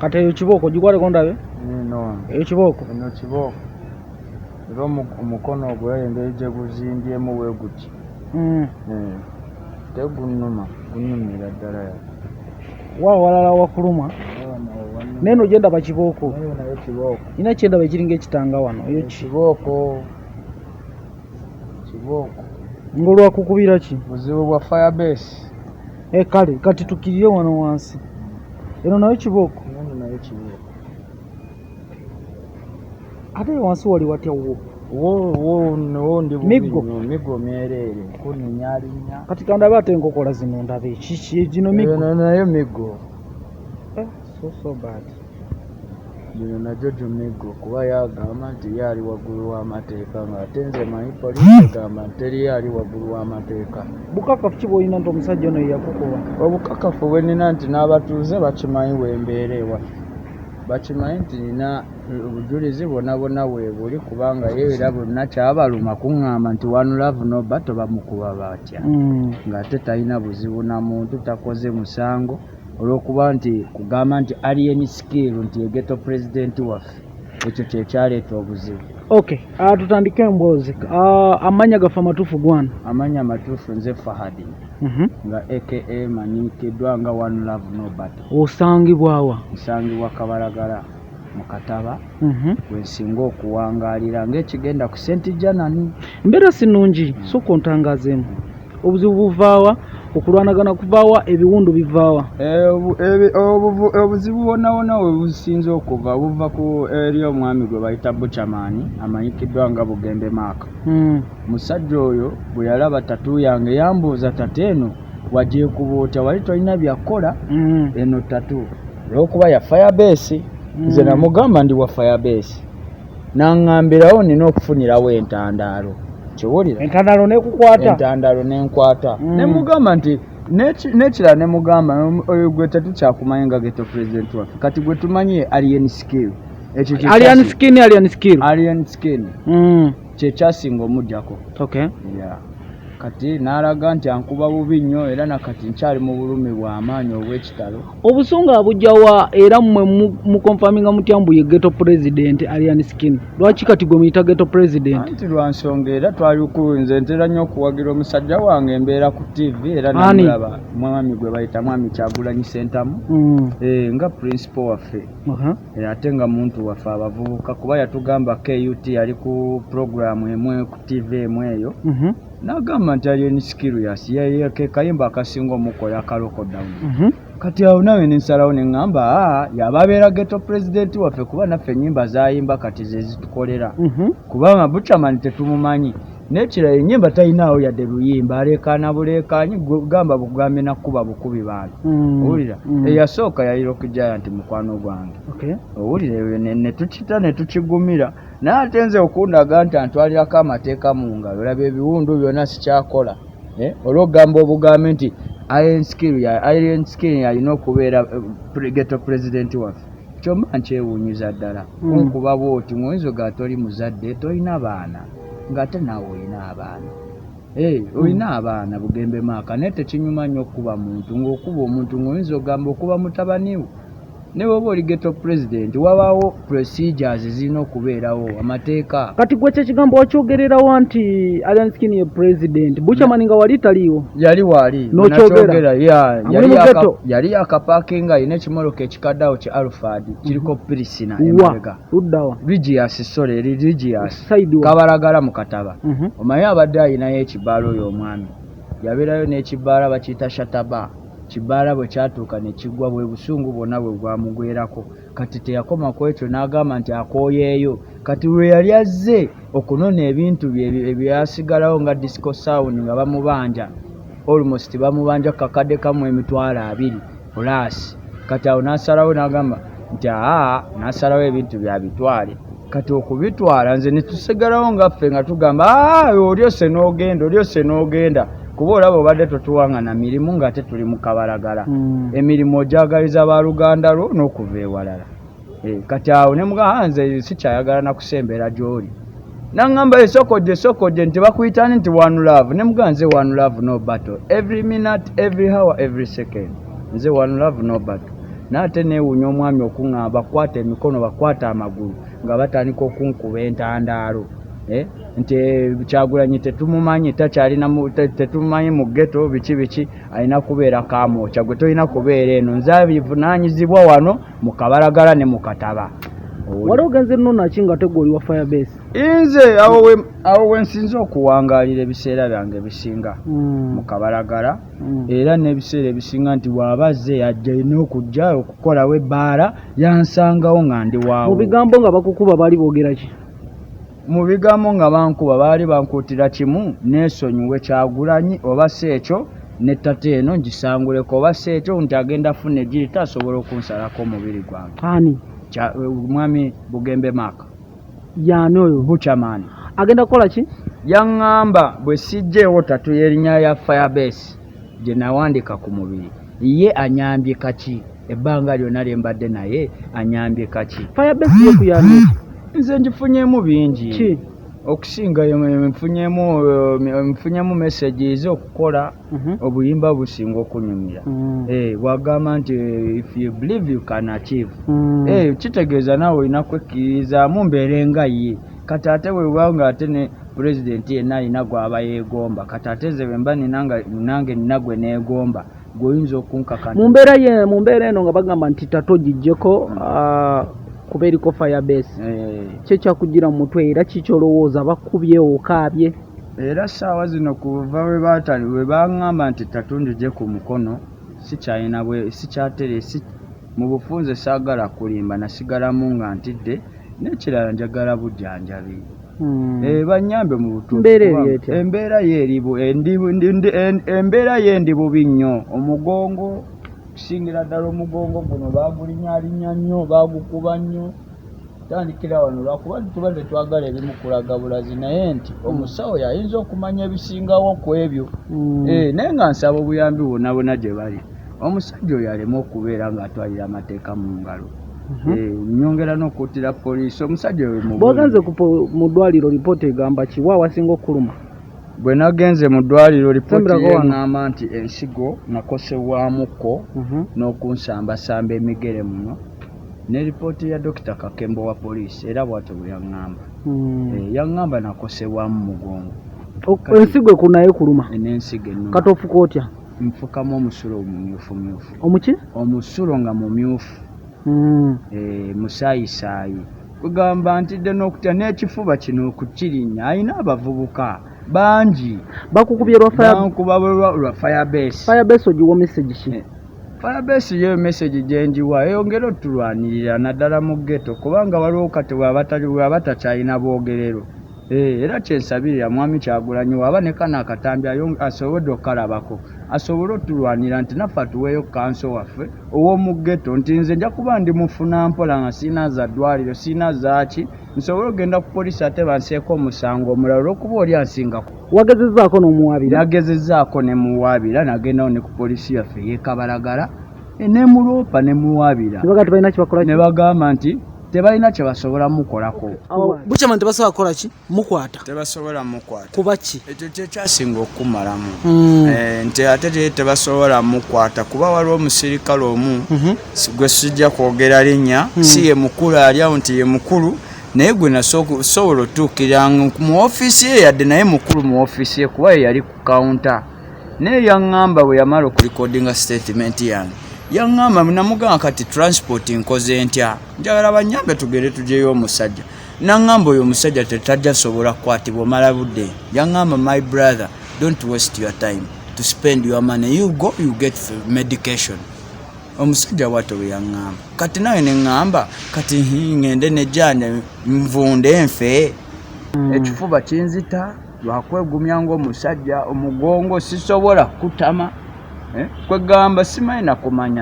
Kati eyo kiboko gikwate kondabe? No. Eyo kiboko? Eno kiboko. Ero mukono ogwo engeri gye guzimbyemu bwe guti. Tegunuma, gunyumira ddala ya. Walala wakuluma? Neno genda ba kiboko. Nayo kiboko. Ina kyenda bakiringa ekitanga wano. Eyo kiboko. Kiboko. Ngolwa kukubira ki? Buzibu bwa firebase. Kale kati tukirire wano wansi. Eno nayo kiboko. Nayo kiboko. Ate wansi wali watya wo ndi migo myerere kuninyalinya. Kati kandabe ate enkokola zino ndabe kiki gino migo. Nayo migo. So bad. Bino najo migo kuba yagamba nti yali waggulu w'amateeka ng'ate nze manyi poliisi egamba teri yali waggulu w'amateeka. Bukakafu ki bw'olina nti omusajja ono yakukoba? Obukkakkafu bwe nina nti n'abatuuze bakimanyi wembeera ewaffe. Bakimanyi nti nina obujulizi bwonna weebuli kubanga ye era bonna kyabaluma kuŋŋamba nti One Love no Battle bamukuba batya. Ng'ate talina buzibu na muntu, takoze musango olw'okuba nti kugamba nti alien skill nti ye ghetto president waffe ekyo kyekyaleeta obuzibu. Okay, tutandike emboozi. Amanya gafa amatuufu gwana? Amanya amatuufu nze Fahadi. Nga aka manyikiddwa nga One Love no Battle. Osangibwa wa? Nsangibwa Kabalagala mu Kataba. Wensinga okuwangaalira ng'ekigenda ku St. Janani. Mbeera si nnungi, sooka ontangazeemu. Obuzibu buvaawa, okulwanagana kuvaawa, ebiwundu bivaawa? Obuzibu bwonna we businze okuva buva ku eri omwami gwe bayita Butcherman amanyikiddwa nga Bugembe Maaka. Musajja oyo bwe yalaba tattoo yange yambuuza tate eno wagyekuba otya, wali tolina byakkola eno tattoo olw'okuba ya firebase. Nze namugamba ndi wa firebase n'aŋŋambirawo nina okufunirawo entandaalo. Kiwulira? Entandalo nekukwata? Entandalo nenkwata. Nemugamba nti nekira nemugamba oyo gwe tetukyakumanyi nga ghetto president waffe kati gwe tumanyi alien skill. Alien skin kyekyasinga omujjako. Okay. Yeah. Kati n'alaga nti ankuba bubi nnyo era nakati nkyali mu bulumi bw'amaanyi obw'ekitalo. Obusunga abujjawa era mmwe mukonfaminga mutya mbu ye ghetto president alien skin. Lwaki kati gwe muyita ghetto president? Anti lwa nsonga era twali nze ntera nnyo okuwagira omusajja wange embeera ku TV era namulaba mwami gwe bayita mwami Kyagulanyi Ssentamu nga principal waffe ate nga muntu waffe abavubuka kuba yatugamba KUT yali ku programu emwe ku TV emu eyo. N'agamba nti alien serious ye ke kayimba akasinga omukola akaloko down. Kati awo nawe nensalawo neŋŋamba yababeera ghetto president waffe kuba naffe ennyimba zayimba kati ze zitukolera kubanga Butcherman tetumumanyi n'ekirala ennyimba talinaawo yadde luyimba aleekaana buleekaanyi gamba bugambe nakkuba bukubi bantu. Owulira eyasooka yali Rock Giant mukwano gwange. Owulira eyo ne tukita ne tukigumira naye ate nze okundaga nti antwalirako amateeka mu ngalo olaba ebiwundu byonna sikyakola olw'okugamba obugambe nti alien skill yalina okubeera ghetto president waffe kyomba nkyewuunyiza ddala kunkuba bwoti mwoyizo ga toli muzadde tolina baana ng'ate naawe olina abaana olina abaana Bugembe Maaka naye tekinyuma nnyo okuba muntu ng'okuba omuntu ng'oyinza ogamba okuba mutabaniwo ne bw'oba oli ghetto president wabaawo procedures zirina okubeerawo amateeka. Kati gwe kyekigambo wakyogererawo nti alien skin ye president Butcherman nga wali taliiwo? Yali wali nokyogera yali akapaakinga alina ekimoloka ekikaddawo ki Alfred kiriko Pirisina emabega Regius Kabalagala mu Kataba. Omanyi abadde alinayo ekibaala oyo omwami yabeerayo n'ekibaala bakiyita Shataba. Kibaala bwe kyatuuka ne kigwa bwe busungu bwonna bwe bwamugwerako kati teyakoma ku ekyo n'agamba nti akooyeeyo kati lwe yali azze okunona ebintu ebyasigalawo nga disco sound nga bamubanja almost bamubanja kakadde kamu $20,000 plus kati awo n'asalawo n'agamba nti n'asalawo ebintu byabitwale kati okubitwala nze ne tusigalawo nga ffe nga tugamba olyose n'ogenda kuba olaba obadde totuwangana mirimu ng'ate tuli mu Kabalagala emirimu ogyagaliza baluganda lwo n'okuva ewalala kati awo ne mugamba nze sikyayagala nakusembera gy'oli n'aŋŋamba esokojje nti bakuyitani nti One Love ne mugamba nze One Love no Battle every minute every hour every second nze One Love no Battle nate neewuunya omwami okuŋŋamba bakwata emikono bakwata amagulu nga batandika okunkuba entandaalo nti Kyagulanyi tetumumanyi tetumumanyi mu ghetto biki alina kubeera kamwokya gwe tolina kubeera eno nze abivunaanyizibwa wano mu Kabalagala ne mu Kataba. Wali ogenze nno naki nga tegoli wa Firebase? Nze awo we nsinze okuwangaalira ebiseera byange ebisinga mu Kabalagala era n'ebiseera ebisinga nti bw'abazze yajja n'okujja okukolawo ebbaala yansangawo nga ndi waawo. Mu bigambo nga bakukuba baali boogera ki? Mu bigambo nga bankuba baali bankuutira kimu neesonyiwe Kyagulanyi oba si ekyo ne tate eno ngisanguleko oba si ekyo nti agenda afuna egiri tasobola okunsalako omubiri gwange. Ani? Mwami Bugembe Mark. Yaani oyo? Butcherman. Agenda kukola ki? Yaŋŋamba bwe sijjeewo tatu y'erinnya ya Firebase gye nawandika ku mubiri ye anyambye kaki ebbanga lyonna lye mbadde naye anyambye kaki? Firebase ye kuyambye nze ngifunyeemu bingi ki? Okusinga nfunyeemu messages okukola obuyimba businga okunyumira. Bwagamba nti if you believe you can achieve. Kitegeeza naawe olina kwekkiririzaamu mbeere nga ye. Kati ate bwe bwanga ate ne pulezidenti yenna alina gw'aba yeegomba. Kati ate nze bwe mba nange nina gwe neegomba gw'oyinza okunkakana. Mu mbeera eno nga bagamba nti tato gijjeko kuba eriko Firebase. Kye kyakugira mu mutwe era kikyolowooza bakubye okaabye. Era ssaawa zino kuva we baŋŋamba nti tatu njije ku mukono sikyatere mu bufunze saagala kulimba nasigalamu nga ntidde n'ekirala njagala bujjanjabi. Bannyambe mu butuufu. Embeera ye ndi bubi nnyo. Omugongo kusingira ddala omugongo guno baagulinyalinya nnyo baagukuba nnyo. Tandikira wano lwakuba tubadde twagala ebimu kulaga bulazi naye nti omusawo yayinza okumanya ebisingawo ku ebyo. Naye nga nsaba obuyambi bwonna gye bali omusajja oyo aleme okubeera ng'atwalira amateeka mu ngalo. Nyongera n'okuutira poliisi omusajja oyo bw'ogenze mu ddwaliro lipoota egamba ki wa wasinga okuluma? Bwe nagenze mu ddwaliro lipoota yeŋŋamba nti ensigo nakosebwamuko n'okunsambasamba emigere muno ne lipooti ya Dr. Kakembo wa poliisi era bw'atyo bwe yaŋŋamba. Yaŋŋamba nakosebwamu mugongo. Ensigo ekunaye kuluma? N'ensigo ennuma. Kati ofuka otya? Nfukamu omusulo omumyufumyufu. Omuki? Omusulo nga mumyufu. Musaayisaayi. Kugamba ntidde n'okutya n'ekifuba kino okukirinnya alina abavubuka bangi. Bakukubye lwa Firebase. Firebase ogiwa message ki? Firebase yeyo message gye njiwa eyongera otulwanirira naddala mu ghetto kubanga waliwo kati bw'aba takyalina bwogerero. Era kyensabirira mwami Kyagulanyi waba ne kana akatambi asobodde okalabako asobole otulwanira nti naffe atuweeyo kanso waffe ow'omu ghetto nti nze nja kuba ndi mufuna mpola nga siina za ddwaliro siina zaaki nsobole ogenda ku poliisi ate banseeko omusango omulala olw'okuba oli ansingako. Wagezezzaako n'omuwaabira? Nagezezzaako ne muwaabira nagendawo ne ku poliisi yaffe y'e Kabalagala ne muloopa ne muwaabira. Ne bagamba nti tebalina kye basobola mukolako. Butcherman tebasobola kukola ki? Mukwata? Tebasobola mukwata. Kuba ki? Ekyo kye kyasinga okumalamu. Nti ate tebasobola mukwata kuba waliwo omusirikale omu gwe sijja kwogera linnya si ye mukulu ali awo nti ye mukulu naye gwe nasobola otuukira mu ofiisi ye yadde naye mukulu mu ofiisi ye kuba ye yali ku kawunta. Naye yaŋŋamba bwe yamala okulikodinga statement yange yaŋŋamba namugamba kati transport nkoze ntya njagala bannyambe tugende tujeyo omusajja. Naŋŋamba oyo omusajja tetajja sobola kukwatibwa omala budde. Yaŋŋamba my brother don't waste your time to spend your money you go you get medication. Omusajja bw'atyo bwe yaŋŋamba. Kati nawe ne ŋŋamba kati ŋŋende ne jjanja nvunde nfe ekifuba kinzita lwakwegumya ng'omusajja omugongo sisobola kutama. Kwegamba simanyi nakumanya